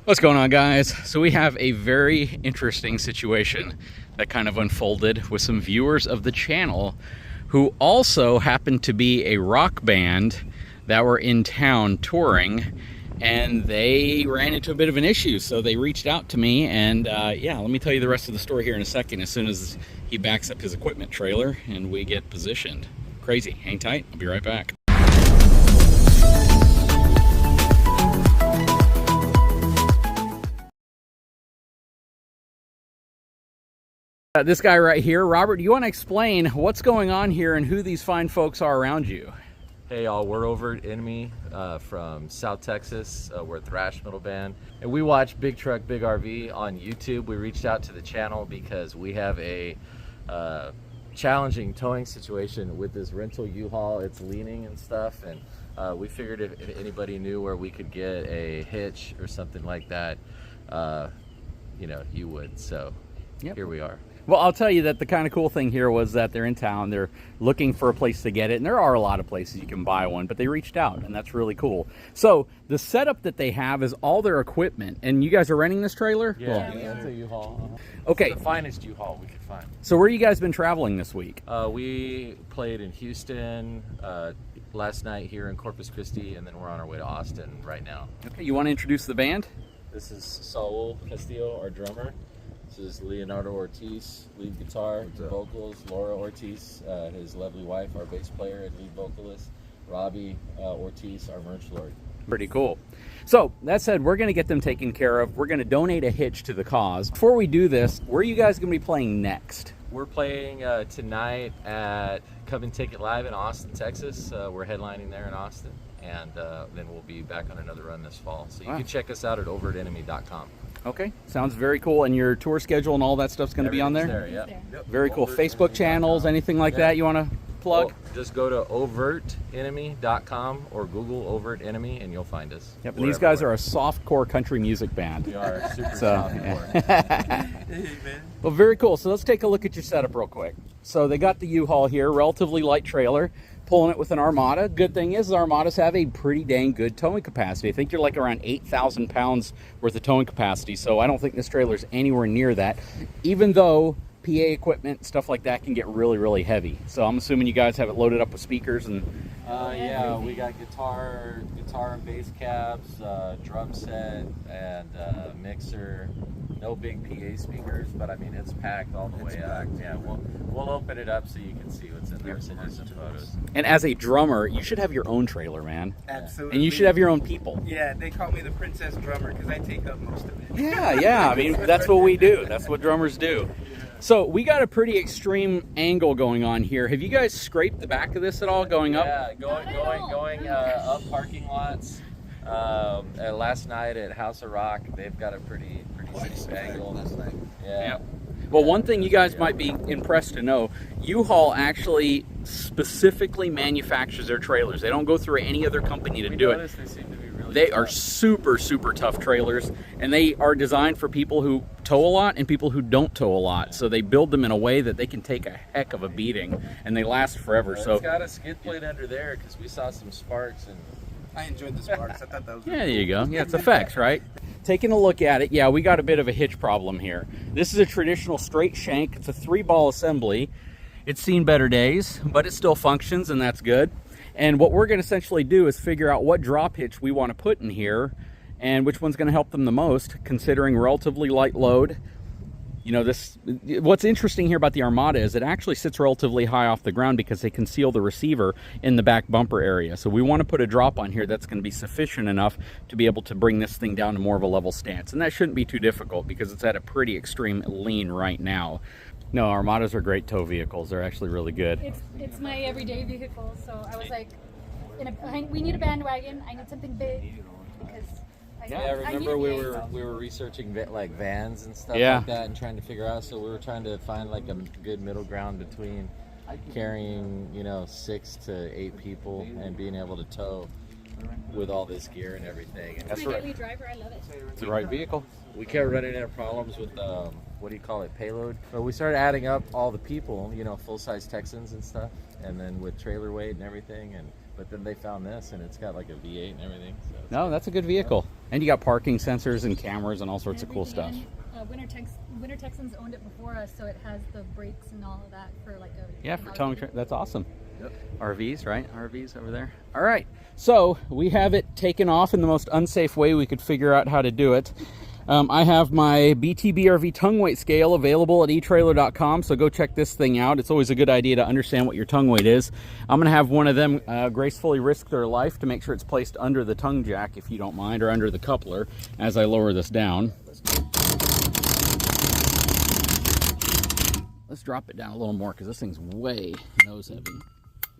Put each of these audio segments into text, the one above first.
What's going on, guys? So we have a very interesting situation that kind of unfolded with some viewers of the channel who also happened to be a rock band that were in town touring, and they ran into a bit of an issue. So they reached out to me, and yeah, let me tell you the rest of the story here in a second as soon as he backs up his equipment trailer and we get positioned. Crazy. Hang tight. I'll be right back. This guy right here, Robert, do you want to explain what's going on here and who these fine folks are around you? Hey y'all, we're OvertEnemy from South Texas. We're a thrash metal band, and we watch Big Truck Big RV on YouTube. We reached out to the channel because we have a challenging towing situation with this rental U-Haul. It's leaning and stuff, and we figured if anybody knew where we could get a hitch or something like that, you know, you would. So Here we are. Well, I'll tell you that the kind of cool thing here was that they're in town, they're looking for a place to get it, and there are a lot of places you can buy one, but they reached out, and that's really cool. So the setup that they have is all their equipment, and you guys are renting this trailer? Yeah, it's a U-Haul. Okay. It's the finest U-Haul we could find. So where you guys been traveling this week? We played in Houston last night, here in Corpus Christi, and then we're on our way to Austin right now. Okay, you want to introduce the band? This is Saul Castillo, our drummer. This is Leonardo Ortiz, lead guitar, vocals. Laura Ortiz, his lovely wife, our bass player and lead vocalist. Robbie Ortiz, our merch lord. Pretty cool. So that said, we're going to get them taken care of. We're going to donate a hitch to the cause. Before we do this, where are you guys going to be playing next? We're playing tonight at Come and Take It Live in Austin, Texas. We're headlining there in Austin, and then we'll be back on another run this fall. So you can check us out at OvertEnemy.com. Okay, sounds very cool. And your tour schedule and all that stuff's going to be on there? Yeah. Very cool. Facebook channels, anything like that you want to plug? Well, just go to OvertEnemy.com or Google OvertEnemy and you'll find us. Yep, and these guys are a softcore country music band. We are super softcore. Yeah. Well, very cool. So let's take a look at your setup real quick. So they got the U-Haul here, relatively light trailer, pulling it with an Armada. Good thing is Armadas have a pretty dang good towing capacity. I think you're like around 8,000 pounds worth of towing capacity, so I don't think this trailer's anywhere near that, even though PA equipment, stuff like that can get really, really heavy. So I'm assuming you guys have it loaded up with speakers and... yeah, we got guitar and bass cabs, drum set, and mixer. No big PA speakers, but I mean it's packed all the way up. Yeah, we'll open it up so you can see what's in there. Send you some photos. And as a drummer, you should have your own trailer, man. Absolutely. And you should have your own people. Yeah, they call me the princess drummer because I take up most of it. Yeah. I mean, that's what we do. That's what drummers do. So we got a pretty extreme angle going on here. Have you guys scraped the back of this at all going up? Yeah, going up parking lots. Last night at House of Rock, they've got a pretty steep angle. Yeah. Well, one thing you guys might be impressed to know, U-Haul actually specifically manufactures their trailers. They don't go through any other company to do it. They seem to be really They tough. are super, super tough trailers, and they are designed for people who tow a lot and people who don't tow a lot. So they build them in a way that they can take a heck of a beating, and they last forever. Well, so it's got a skid plate under there because we saw some sparks and. I enjoyed the sparks. I thought that was yeah, there you go. Yeah, it's effects, right? Taking a look at it, yeah, we got a bit of a hitch problem here. This is a traditional straight shank. It's a 3-ball assembly. It's seen better days, but it still functions, and that's good. And what we're going to essentially do is figure out what drop hitch we want to put in here and which one's going to help them the most, considering relatively light load. You know, what's interesting here about the Armada is it actually sits relatively high off the ground because they conceal the receiver in the back bumper area. So we want to put a drop on here that's going to be sufficient enough to be able to bring this thing down to more of a level stance. And that shouldn't be too difficult because it's at a pretty extreme lean right now. No, Armadas are great tow vehicles. They're actually really good. It's my everyday vehicle, so I was like, we need a bandwagon. I need something big because. Yeah, remember we were researching like vans and stuff Yeah. like that and trying to figure out. So we were trying to find like a good middle ground between carrying 6 to 8 people and being able to tow with all this gear and everything. And That's my right. daily driver. I love it. It's the right vehicle. we kept running into problems with what do you call it, payload. But we started adding up all the people, full-size Texans and stuff, and then with trailer weight and everything, and But then they found this, and it's got like a V8 and everything. So No, that's a good vehicle. And you got parking sensors and cameras and all sorts of cool stuff. And, Winter Texans owned it before us, so it has the brakes and all of that for like a... Yeah, for towing. That's awesome. Yep. RVs, right? RVs over there. All right. So we have it taken off in the most unsafe way we could figure out how to do it. I have my BTBRV tongue weight scale available at eTrailer.com, so go check this thing out. It's always a good idea to understand what your tongue weight is. I'm going to have one of them gracefully risk their life to make sure it's placed under the tongue jack, if you don't mind, or under the coupler as I lower this down. Let's drop it down a little more because this thing's way nose heavy.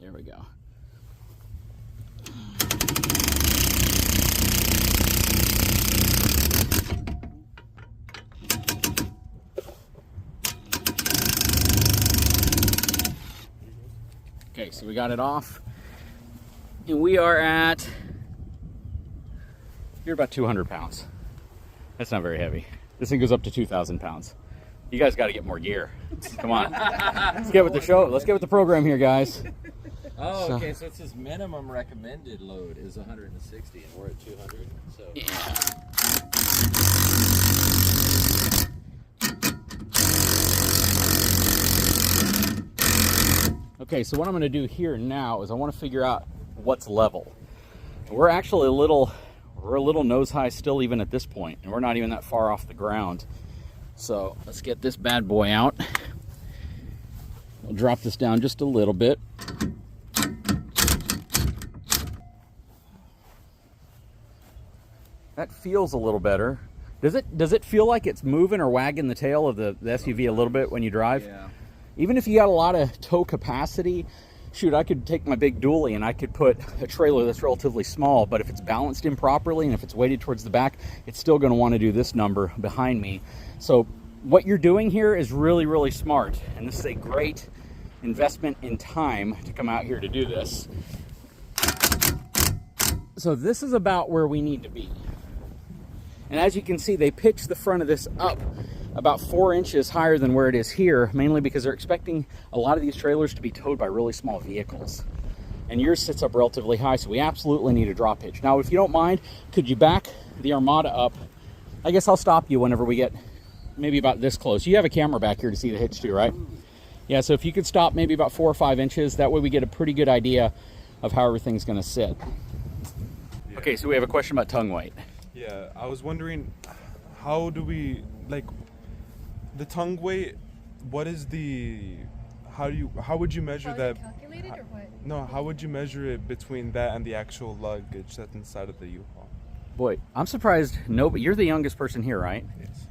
There we go. Okay, so we got it off, and we are at, you're about 200 pounds. That's not very heavy. This thing goes up to 2,000 pounds. You guys got to get more gear. Come on. Let's get with the show. Let's get with the program here, guys. Oh, okay, so it says minimum recommended load is 160, and we're at 200, so... Yeah. Okay, so what I'm going to do here now is I want to figure out what's level. We're actually a little nose high still even at this point, and we're not even that far off the ground. So let's get this bad boy out. We'll drop this down just a little bit. That feels a little better. Does it feel like it's moving or wagging the tail of the SUV a little bit when you drive? Yeah. Even if you got a lot of tow capacity, shoot, I could take my big dually and I could put a trailer that's relatively small, but if it's balanced improperly and if it's weighted towards the back, it's still going to want to do this number behind me. So what you're doing here is really, really smart, and this is a great investment in time to come out here to do this. So this is about where we need to be. And as you can see, they pitched the front of this up about 4 inches higher than where it is here, mainly because they're expecting a lot of these trailers to be towed by really small vehicles. And yours sits up relatively high, so we absolutely need a drop hitch. Now, if you don't mind, could you back the Armada up? I guess I'll stop you whenever we get maybe about this close. You have a camera back here to see the hitch too, right? Yeah, so if you could stop maybe about 4 or 5 inches, that way we get a pretty good idea of how everything's gonna sit. Yeah. Okay, so we have a question about tongue weight. Yeah, I was wondering, how do we, like, the tongue weight, what is the, how would you measure that? Calculated or what? No, how would you measure it between that and the actual luggage that's inside of the U-Haul? Boy, I'm surprised, no, but you're the youngest person here, right? Yes.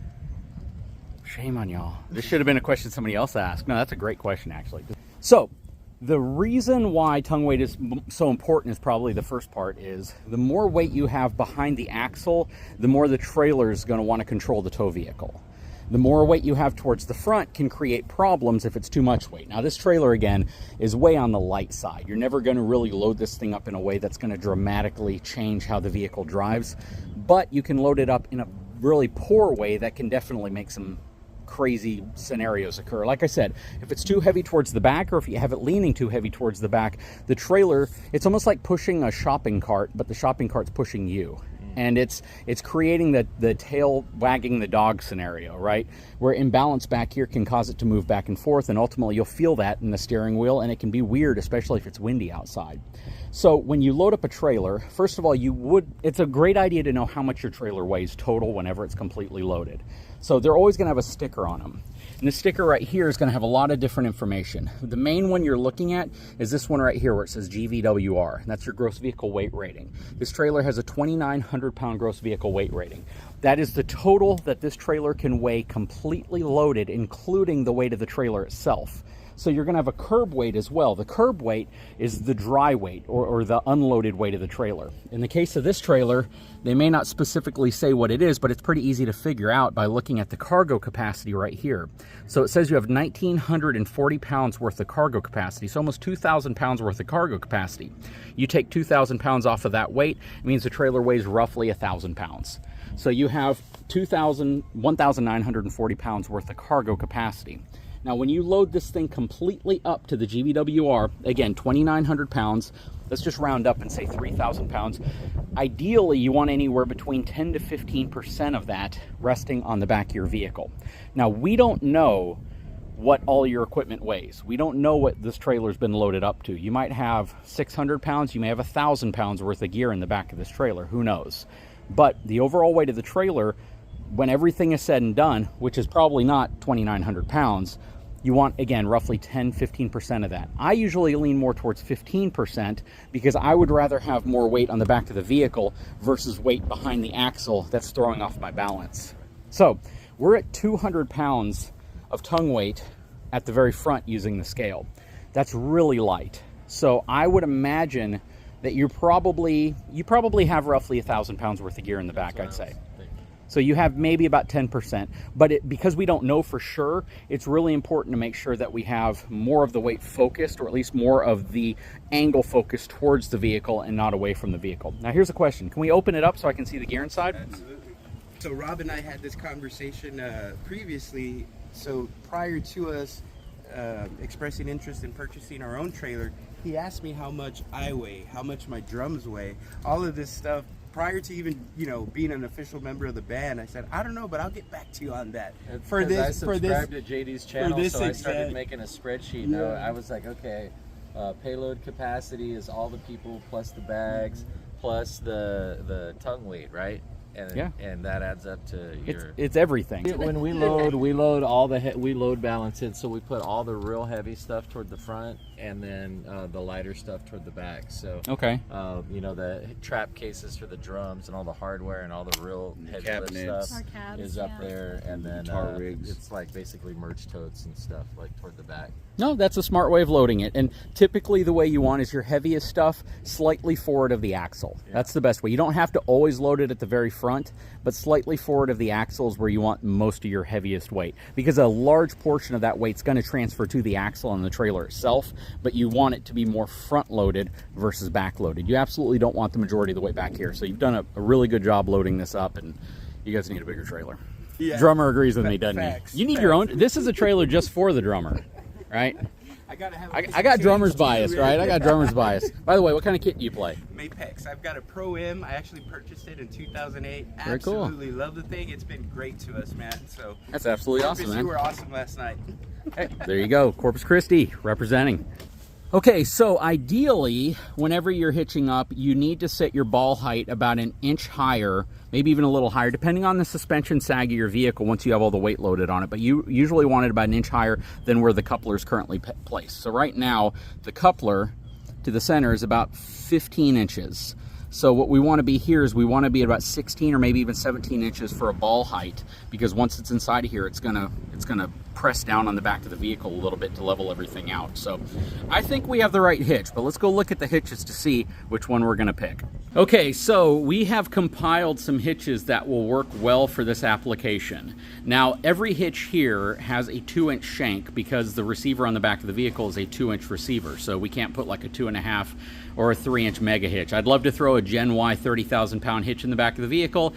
Shame on y'all. This should have been a question somebody else asked. No, that's a great question, actually. So, the reason why tongue weight is so important is probably the first part is the more weight you have behind the axle, the more the trailer is going to want to control the tow vehicle. The more weight you have towards the front can create problems if it's too much weight. Now this trailer, again, is way on the light side. You're never going to really load this thing up in a way that's going to dramatically change how the vehicle drives, but you can load it up in a really poor way that can definitely make some crazy scenarios occur. Like I said, if it's too heavy towards the back, or if you have it leaning too heavy towards the back, the trailer, it's almost like pushing a shopping cart, but the shopping cart's pushing you. And it's creating the tail wagging the dog scenario, right? Where imbalance back here can cause it to move back and forth, and ultimately you'll feel that in the steering wheel, and it can be weird, especially if it's windy outside. So when you load up a trailer, first of all, it's a great idea to know how much your trailer weighs total whenever it's completely loaded. So they're always going to have a sticker on them. And the sticker right here is going to have a lot of different information. The main one you're looking at is this one right here where it says GVWR. That's your gross vehicle weight rating. This trailer has a 2,900 pound gross vehicle weight rating. That is the total that this trailer can weigh completely loaded, including the weight of the trailer itself. So you're going to have a curb weight as well. The curb weight is the dry weight or the unloaded weight of the trailer. In the case of this trailer, they may not specifically say what it is, but it's pretty easy to figure out by looking at the cargo capacity right here. So it says you have 1,940 pounds worth of cargo capacity, so almost 2,000 pounds worth of cargo capacity. You take 2,000 pounds off of that weight, it means the trailer weighs roughly 1,000 pounds. So you have 1,940 pounds worth of cargo capacity. Now, when you load this thing completely up to the GVWR, again, 2,900 pounds, let's just round up and say 3,000 pounds. Ideally, you want anywhere between 10 to 15% of that resting on the back of your vehicle. Now, we don't know what all your equipment weighs. We don't know what this trailer's been loaded up to. You might have 600 pounds, you may have 1,000 pounds worth of gear in the back of this trailer, who knows? But the overall weight of the trailer, when everything is said and done, which is probably not 2,900 pounds, you want, again, roughly 10-15% of that. I usually lean more towards 15% because I would rather have more weight on the back of the vehicle versus weight behind the axle that's throwing off my balance. So we're at 200 pounds of tongue weight at the very front using the scale. That's really light. So I would imagine that you probably have roughly 1,000 pounds worth of gear in the back, I'd say. So you have maybe about 10%, but because we don't know for sure, it's really important to make sure that we have more of the weight focused, or at least more of the angle focused towards the vehicle and not away from the vehicle. Now here's a question. Can we open it up so I can see the gear inside? Absolutely. So Rob and I had this conversation previously. So prior to us expressing interest in purchasing our own trailer, he asked me how much I weigh, how much my drums weigh, all of this stuff. Prior to even, you know, being an official member of the band, I said, I don't know, but I'll get back to you on that. I subscribed to JD's channel, so I started making a spreadsheet. Yeah. I was like, okay, payload capacity is all the people plus the bags plus the tongue weight, right? And, yeah. And that adds up to your... It's everything. When we load all the... we load balance it, so we put all the real heavy stuff toward the front and then the lighter stuff toward the back. So, okay. You know, the trap cases for the drums and all the hardware and all the real heavy lift stuff is up there. And then it's like basically merch totes and stuff like toward the back. No, that's a smart way of loading it. And typically the way you want is your heaviest stuff slightly forward of the axle. Yeah. That's the best way. You don't have to always load it at the very front, but slightly forward of the axle is where you want most of your heaviest weight, because a large portion of that weight's going to transfer to the axle on the trailer itself, but you want it to be more front loaded versus back loaded. You absolutely don't want the majority of the weight back here. So you've done a really good job loading this up, and you guys need a bigger trailer. Yeah. Drummer agrees with me, doesn't he? You need your own. This is a trailer just for the drummer. Right? I got drummer's bias, right? I got drummer's bias. By the way, what kind of kit do you play? Mapex. I've got a Pro M. I actually purchased it in 2008. Very cool. Absolutely love the thing. It's been great to us, man. So that's absolutely awesome, man. You were awesome last night. Hey, there you go. Corpus Christi representing. Okay, so ideally, whenever you're hitching up, you need to set your ball height about an inch higher, maybe even a little higher, depending on the suspension sag of your vehicle once you have all the weight loaded on it. But you usually want it about an inch higher than where the coupler is currently placed. So right now, the coupler to the center is about 15 inches. So what we want to be here is we want to be about 16 or maybe even 17 inches for a ball height, because once it's inside of here, it's gonna press down on the back of the vehicle a little bit to level everything out. So I think we have the right hitch, but let's go look at the hitches to see which one we're gonna pick. Okay, so we have compiled some hitches that will work well for this application. Now, every hitch here has a 2-inch shank because the receiver on the back of the vehicle is a 2-inch receiver, so we can't put like a 2.5 or a 3-inch mega hitch. I'd love to throw a Gen Y 30,000 pound hitch in the back of the vehicle,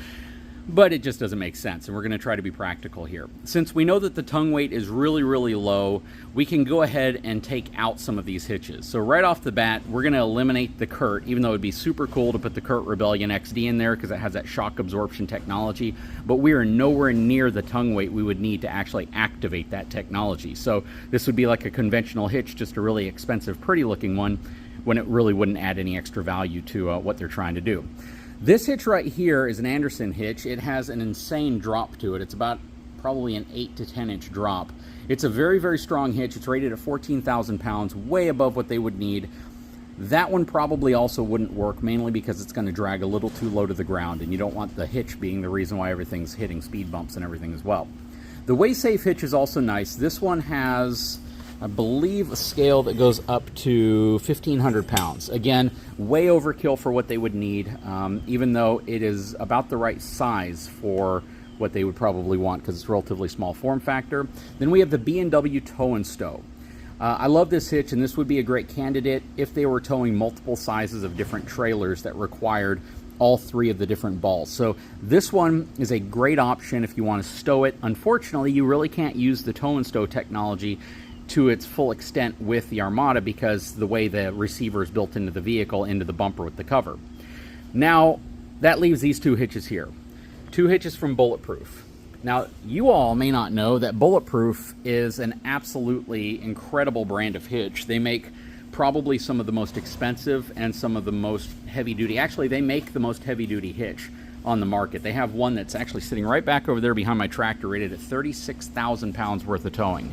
but it just doesn't make sense, and we're gonna try to be practical here. Since we know that the tongue weight is really, really low, we can go ahead and take out some of these hitches. So right off the bat, we're gonna eliminate the CURT, even though it'd be super cool to put the CURT Rebellion XD in there because it has that shock absorption technology, but we are nowhere near the tongue weight we would need to actually activate that technology. So this would be like a conventional hitch, just a really expensive, pretty looking one, when it really wouldn't add any extra value to what they're trying to do. This hitch right here is an Andersen hitch. It has an insane drop to it. It's about probably an 8 to 10 inch drop. It's a very, very strong hitch. It's rated at 14,000 pounds, way above what they would need. That one probably also wouldn't work, mainly because it's going to drag a little too low to the ground, and you don't want the hitch being the reason why everything's hitting speed bumps and everything as well. The WaySafe hitch is also nice. This one has, I believe, a scale that goes up to 1,500 pounds. Again, way overkill for what they would need, even though it is about the right size for what they would probably want because it's a relatively small form factor. Then we have the B&W Tow and Stow. I love this hitch, and this would be a great candidate if they were towing multiple sizes of different trailers that required all 3 of the different balls. So this one is a great option if you want to stow it. Unfortunately, you really can't use the tow and stow technology to its full extent with the Armada because the way the receiver is built into the vehicle, into the bumper with the cover. Now, that leaves these 2 hitches here. 2 hitches from Bulletproof. Now, you all may not know that Bulletproof is an absolutely incredible brand of hitch. They make probably some of the most expensive and some of the most heavy-duty. Actually, they make the most heavy-duty hitch on the market. They have one that's actually sitting right back over there behind my tractor, rated at 36,000 pounds worth of towing,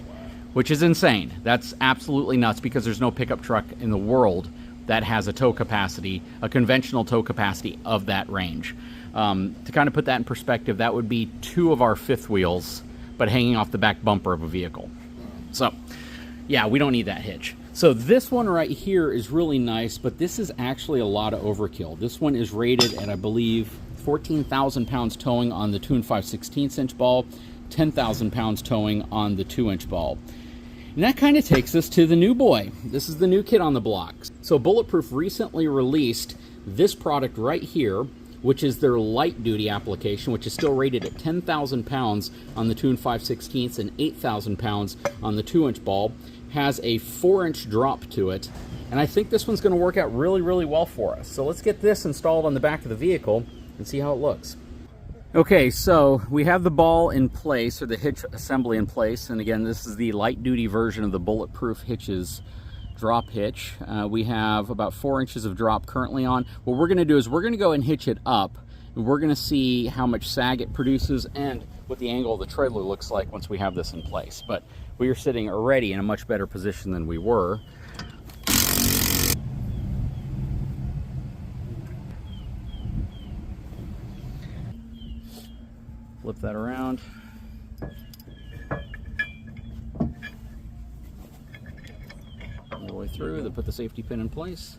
which is insane. That's absolutely nuts because there's no pickup truck in the world that has a tow capacity, a conventional tow capacity of that range. To kind of put that in perspective, that would be 2 of our 5th wheels, but hanging off the back bumper of a vehicle. So, yeah, we don't need that hitch. So this one right here is really nice, but this is actually a lot of overkill. This one is rated at, I believe, 14,000 pounds towing on the 2 5/16 inch ball, 10,000 pounds towing on the 2-inch ball. And that kind of takes us to the new boy. This is the new kid on the block. So Bulletproof recently released this product right here, which is their light duty application, which is still rated at 10,000 pounds on the 2 5/16 and 8,000 pounds on the 2-inch ball. Has a 4-inch drop to it. And I think this one's gonna work out really, really well for us. So let's get this installed on the back of the vehicle and see how it looks. Okay, so we have the ball in place, or the hitch assembly in place, and again, this is the light duty version of the Bulletproof Hitches drop hitch. We have about 4 inches of drop currently on. What we're gonna do is we're gonna go and hitch it up, and we're gonna see how much sag it produces and what the angle of the trailer looks like once we have this in place. But we are sitting already in a much better position than we were. Flip that around. All the way through, then put the safety pin in place.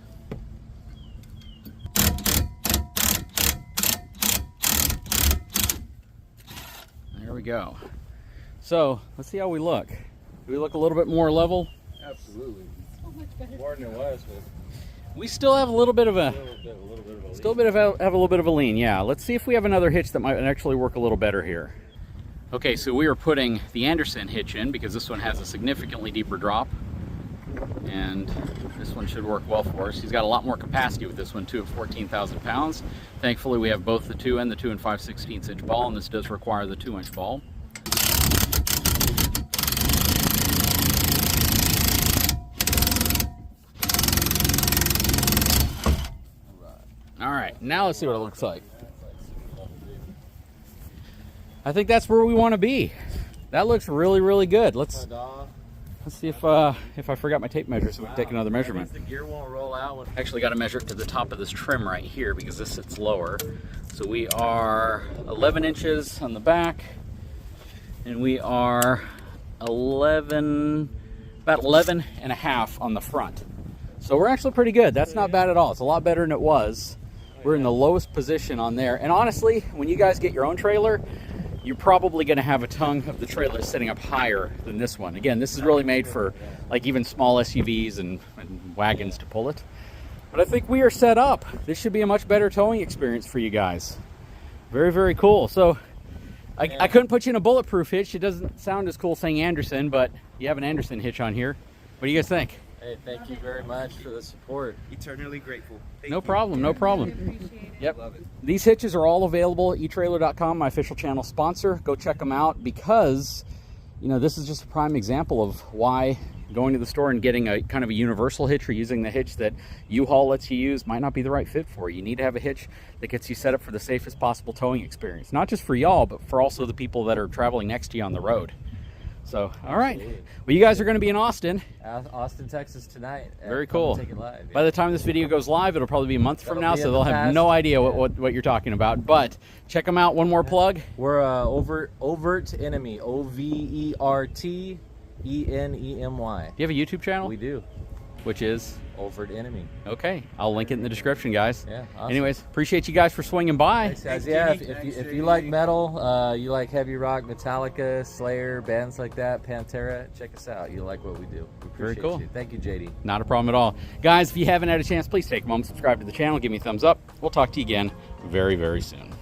There we go. So, let's see how we look. Do we look a little bit more level? Absolutely. So much better. More than it was, but We still have a little bit of a, have a little bit of a lean, yeah. Let's see if we have another hitch that might actually work a little better here. Okay, so we are putting the Andersen hitch in because this one has a significantly deeper drop, and this one should work well for us. He's got a lot more capacity with this one too, at 14,000 pounds. Thankfully, we have both the 2 and the 2 5/16 inch ball, and this does require the 2-inch ball. All right, now let's see what it looks like. I think that's where we want to be. That looks really, really good. Let's see if I forgot my tape measure so we can take another measurement. the gear won't roll out. Actually got to measure it to the top of this trim right here because this sits lower. So we are 11 inches on the back, and we are about 11 and a half on the front. So we're actually pretty good. That's not bad at all. It's a lot better than it was. We're in the lowest position on there. And honestly, when you guys get your own trailer, you're probably going to have a tongue of the trailer sitting up higher than this one. Again, this is really made for like even small SUVs and wagons to pull it. But I think we are set up. This should be a much better towing experience for you guys. Very, very cool. So I couldn't put you in a Bulletproof hitch. It doesn't sound as cool saying Andersen, but you have an Andersen hitch on here. What do you guys think? Hey, thank you very much for the support. Eternally grateful. No problem, no problem. Appreciate it. Yep. These hitches are all available at eTrailer.com, my official channel sponsor. Go check them out because, you know, this is just a prime example of why going to the store and getting a kind of a universal hitch or using the hitch that UHAUL lets you use might not be the right fit for you. You need to have a hitch that gets you set up for the safest possible towing experience. Not just for y'all, but for also the people that are traveling next to you on the road. So, all right. Well, you guys are going to be in Austin. Austin, Texas tonight. Very cool. Take it live, yeah. By the time this video goes live, it'll probably be a month from now, so they'll have past. no idea what you're talking about. But check them out. One more plug. We're OvertEnemy, OvertEnemy. Do you have a YouTube channel? We do. Which is? OvertEnemy. Okay. I'll link it in the description, guys. Yeah, awesome. Anyways, appreciate you guys for swinging by. Thanks, guys. Yeah, if you like metal, you like heavy rock, Metallica, Slayer, bands like that, Pantera, check us out. You like what we do. We appreciate Very cool. you. Thank you, JD. Not a problem at all. Guys, if you haven't had a chance, please take a moment, subscribe to the channel, give me a thumbs up. We'll talk to you again very, very soon.